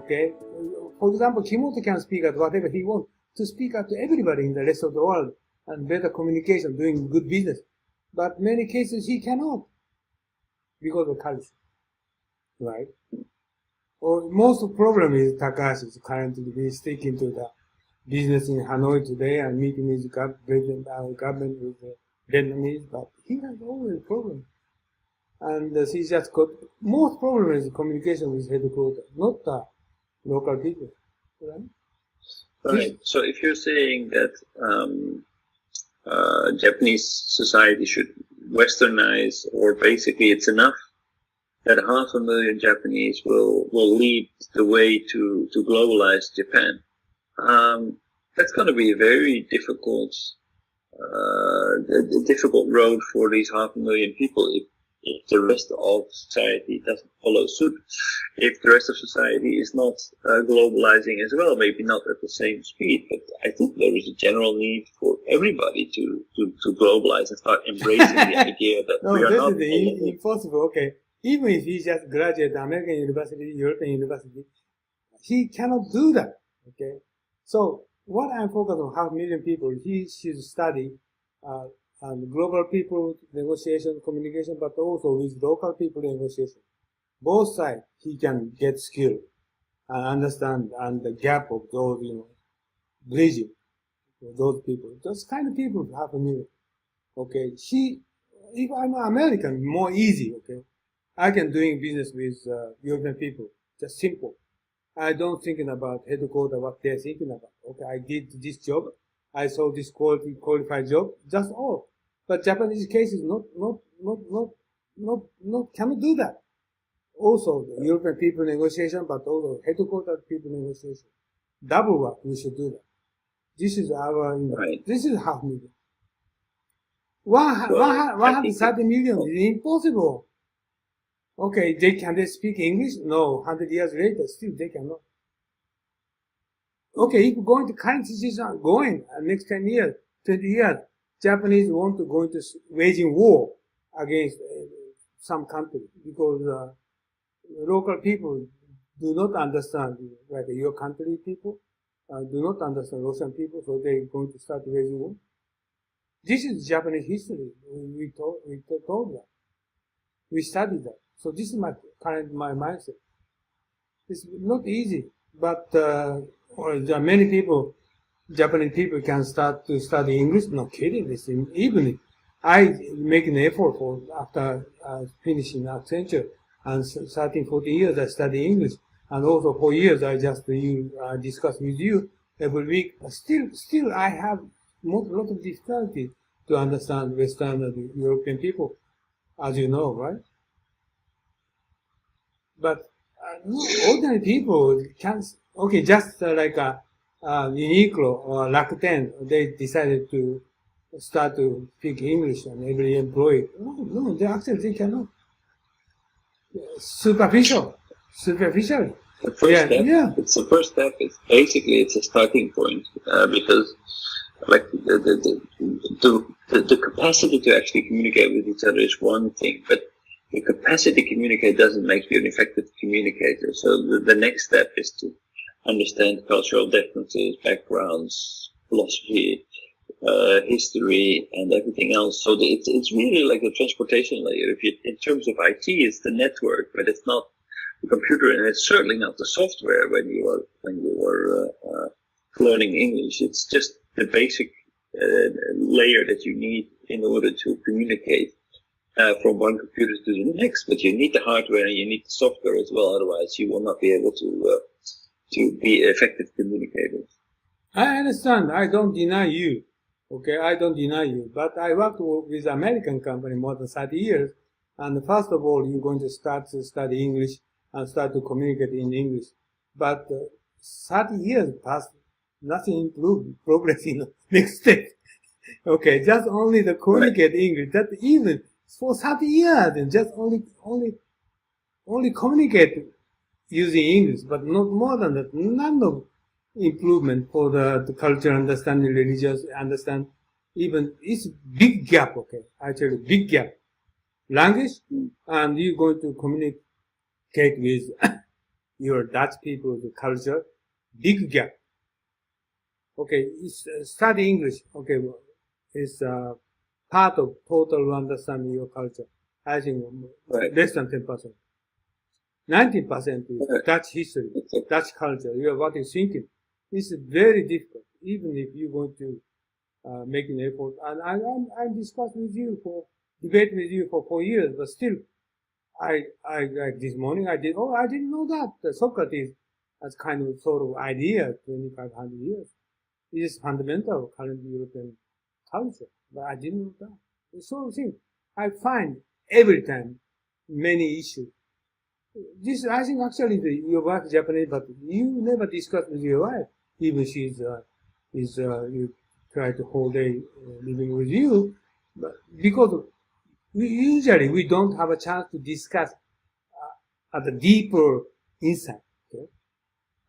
okay? For example, Kimoto can speak at whatever he wants to speak out to everybody in the rest of the world and better communication, doing good business. But many cases he cannot because of culture, right? Or most of the problem is Takashi is currently sticking to the business in Hanoi today and meeting with government with the Vietnamese, but he has always problem. And he just got most problem is communication with headquarters, not the local people, right? Right. So if you're saying that Japanese society should westernize, or basically it's enough that 500,000 Japanese will lead the way to globalize Japan, that's going to be a very difficult road for these 500,000 people if the rest of society doesn't follow suit. If the rest of society is not globalizing as well, maybe not at the same speed, but I think there is a general need for everybody to globalize and start embracing the idea that we are not impossible. Okay, even if he just graduated American university, European university, he cannot do that. Okay, so what I'm focused on 500,000 people, he should study global people negotiation, communication, but also with local people negotiation. Both sides, he can get skill and understand and the gap of those, bridging those people. Those kind of people 500,000. Okay, if I'm American, more easy. Okay, I can doing business with European people, just simple. I don't thinking about headquarters what they're thinking about. Okay, I did this job, I saw this qualified job, just all. But Japanese case is not cannot do that. Also, the European people negotiation, but also headquarters people negotiation. Double work, we should do that. This is our, this is 500,000. 130 million is impossible. Okay, can they speak English? No, 100 years later, still they cannot. Okay, if going to current situation going next 10 years, 20 years, Japanese want to go into waging war against some country because local people do not understand, like your country people do not understand Russian people, so they're going to start waging war. This is Japanese history. We told that. We studied that. So this is my mindset. It's not easy, but there are many people, Japanese people can start to study English. No kidding. Even I make an effort for after finishing Accenture and 13, 14 years I study English, and also 4 years I just discuss with you every week. Still I have a lot of difficulty to understand Western and European people, as you know, right? But ordinary people can, okay, just like Uniqlo or Rakuten, they decided to start to speak English and every employee. No, they cannot. Superficial. The first step. Yeah. It's the first step. It's a starting point because, like the capacity to actually communicate with each other is one thing, but the capacity to communicate doesn't make you an effective communicator. So the next step is to understand cultural differences, backgrounds, philosophy, history, and everything else. So it's really like a transportation layer. In terms of IT, it's the network, but it's not the computer, and it's certainly not the software. When you are learning English, it's just the basic layer that you need in order to communicate from one computer to the next. But you need the hardware and you need the software as well. Otherwise, you will not be able to be effective communicators. I understand. I don't deny you. Okay, I don't deny you. But I worked with American company more than 30 years. And first of all, you're going to start to study English and start to communicate in English. But 30 years passed, nothing improved, progress in the next step. Okay, just only the communicate English. That even for 30 years, and just only communicate using English, but not more than that. None of improvement for the culture understanding, religious understand. Even it's big gap. Okay, actually big gap. Language, and you're going to communicate with your Dutch people's culture, big gap. Okay, study English. Okay, is part of total understanding your culture. I think less than 10%. 90% is Dutch history, Dutch culture. What you're thinking. It's very difficult, even if you're going to make an effort. And I discussed with you debate with you for 4 years, but still, like this morning, I didn't know that Socrates has kind of sort of idea 2,500 years. It is fundamental of current European culture, but I didn't know that. The sort of thing I find every time many issues. This, I think actually your wife is Japanese, but you never discuss with your wife, even she's, you try to whole day living with you, but because usually we don't have a chance to discuss at a deeper insight. Okay?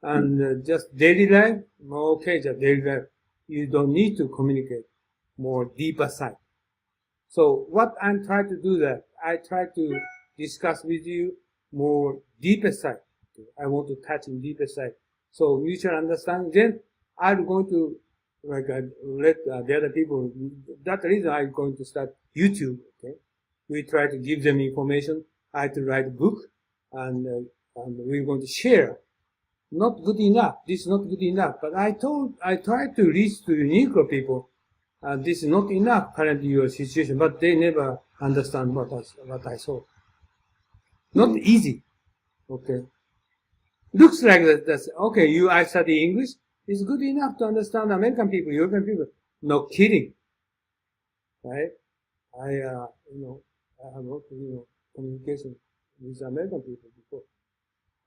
And just daily life, okay, just daily life, you don't need to communicate more deeper side. So what I'm trying to do that, I try to discuss with you more deeper side. Okay? I want to touch in deeper side. So mutual understanding, then I'm going to let the other people, that's the reason I'm going to start YouTube. Okay? We try to give them information. I had to write a book, and we're going to share. Not good enough. This is not good enough. But I tried to reach to the Negro people. This is not enough currently your situation, but they never understand what I saw. Not easy. Okay. Looks like that's okay. I study English. It's good enough to understand American people, European people. No kidding. Right? I have worked, communication with American people before,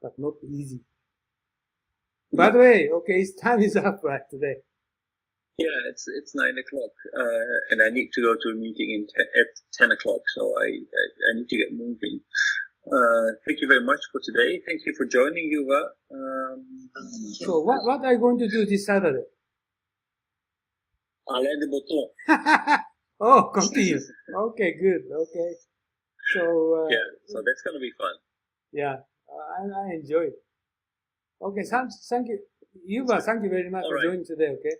but not easy. By the way, okay, time is up right today. Yeah, it's 9 o'clock, and I need to go to a meeting at 10 o'clock, so I need to get moving. Thank you very much for today. Thank you for joining, Yuva. So what are you going to do this Saturday? Alain de Botton. Oh, continue. Okay, good. Okay. So yeah, so that's going to be fun. Yeah, I enjoy it. Okay, thank you. Yuva, thank you very much for joining today, okay?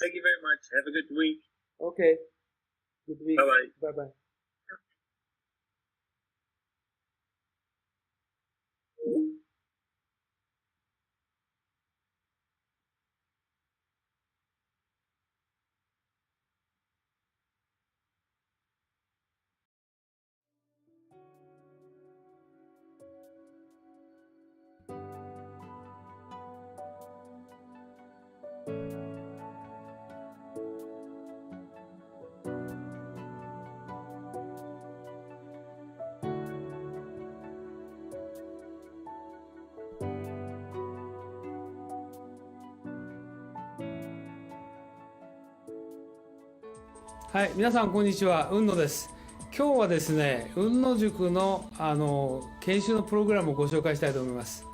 Thank you very much. Have a good week. Okay. Good week. Bye-bye. Bye-bye.はい、皆さんこんにちは、雲野です。今日はですね、雲野塾の研修のプログラムをご紹介したいと思います。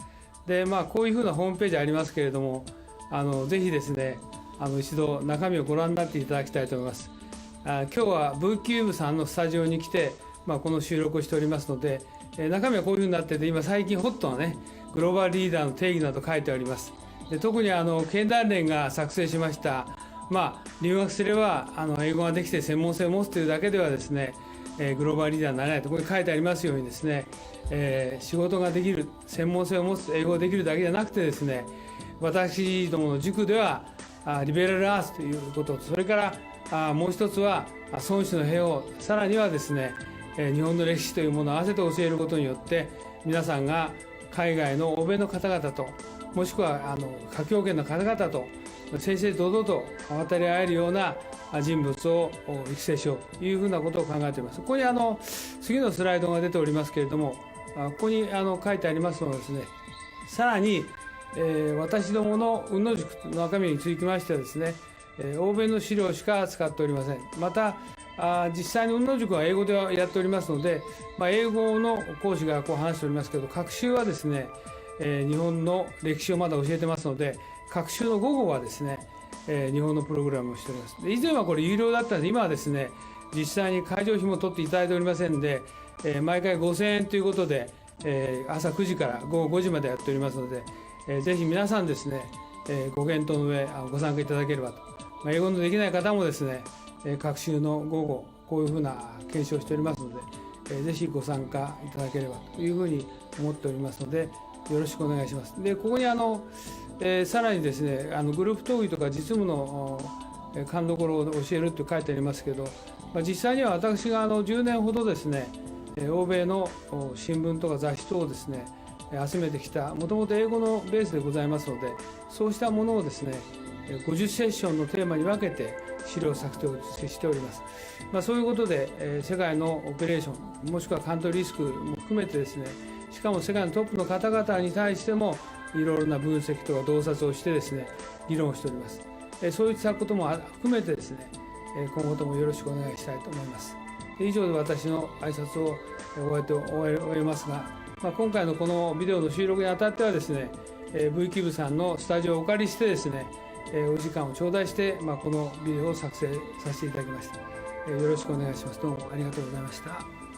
で、こういうふうなホームページありますけれども、ぜひですね、一度中身をご覧になっていただきたいと思います。今日はブーキューブさんのスタジオに来て、この収録をしておりますので、中身はこういうふうになってて、今最近ホットなね、グローバルリーダーの定義など書いてあります。で、特に経団連が作成しました留学すれば英語ができて専門性を持つというだけではですね、グローバルリーダーになれないとここに書いてありますようにですね、仕事ができる専門性を持つ英語ができるだけじゃなくてですね、私どもの塾ではリベラルアーツということと、それからもう一つは孫子の兵を、さらにはですね、日本の歴史というものを合わせて教えることによって、皆さんが海外の欧米の方々と、もしくは華僑圏の方々と正々堂々と渡り合えるような人物を育成しようというふうなことを考えています。ここに次のスライドが出ておりますけれども、ここに書いてありますのはですね、さらに、私どもの雲野塾の中身につきましてはですね、欧米の資料しか使っておりません。また実際に雲野塾は英語でやっておりますので、英語の講師がこう話しておりますけど、学習はですね、日本の歴史をまだ教えてますので、学習の午後はですね、日本のプログラムをしております。で、以前はこれ有料だったので、今はですね、実際に会場費も取っていただいておりませんで、毎回5000円ということで、朝9時から午後5時までやっておりますので、ぜひ皆さんですね、ご検討の上ご参加いただければと。英語のできない方もですね、各週の午後こういうふうな検証をしておりますので、ぜひご参加いただければというふうに思っておりますので、よろしくお願いします。で、ここにさらにですね、グループ討議とか実務の勘どころを教えると書いてありますけど、実際には私が10年ほどですね、欧米の新聞とか雑誌等をですね、集めてきた、もともと英語のベースでございますので、そうしたものをですね、50セッションのテーマに分けて資料作成をしております。そういうことで、世界のオペレーション、もしくはカントリーリスクも含めてですね、しかも世界のトップの方々に対しても、いろいろな分析とか洞察をしてですね、議論をしております。そういったことも含めてですね、今後ともよろしくお願いしたいと思います。以上で私の挨拶を終えますが、今回のこのビデオの収録にあたってはですね、V キブさんのスタジオをお借りしてですね、お時間を頂戴して、このビデオを作成させていただきました。よろしくお願いします。どうもありがとうございました。